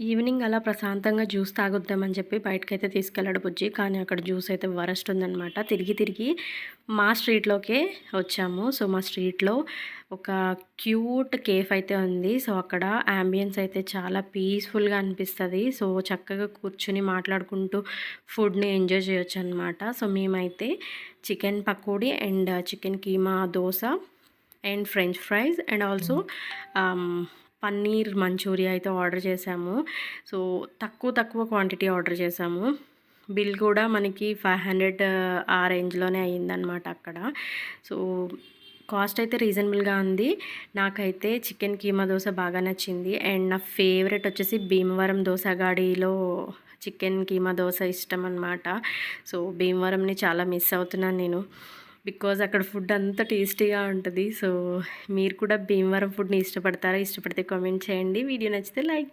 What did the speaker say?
Evening అలా ప్రశాంతంగా juice తాగొద్దామని చెప్పి బయటకైతే తీసుకెళ్ళాడు బుజ్జి. కానీ అక్కడ జ్యూస్ అయితే వరస్ట్ ఉందనమాట. తిరిగి తిరిగి మా స్ట్రీట్‌లోకే వచ్చాము. సో, మా స్ట్రీట్‌లో ఒక క్యూట్ కేఫ్ అయితే ఉంది. సో, అక్కడ యాంబియన్స్ అయితే చాలా పీస్‌ఫుల్‌గా అనిపిస్తది. సో, చక్కగా కూర్చొని మాట్లాడుకుంటూ ఫుడ్‌ని ఎంజాయ్ చేయొచ్చనమాట. సో, మేమైతే chicken pakodi and chicken keema dosa and french fries and also ah, paneer manchuria అయితే ఆర్డర్ చేశాము. సో, తక్కువ క్వాంటిటీ ఆర్డర్ చేశాము. బిల్ కూడా మనకి 500 ఆ రేంజ్‌లోనే అయిందనమాట అక్కడ. సో, కాస్ట్ అయితే రీజనబుల్‌గా ఉంది. నాకైతే చికెన్ కీమా దోస బాగా నచ్చింది. అండ్ నా ఫేవరెట్ వచ్చేసి భీమవరం దోసగాడిలో చికెన్ కీమా దోస ఇష్టం అనమాట. సో, భీమవరంని చాలా మిస్ అవుతున్నాను నేను. బికాజ్ అక్కడ ఫుడ్ అంత టేస్టీగా ఉంటది. సో, మీరు కూడా భీమవరం ఫుడ్‌ని ఇష్టపడతారా? ఇష్టపడితే కామెంట్ చేయండి. వీడియో నచ్చితే లైక్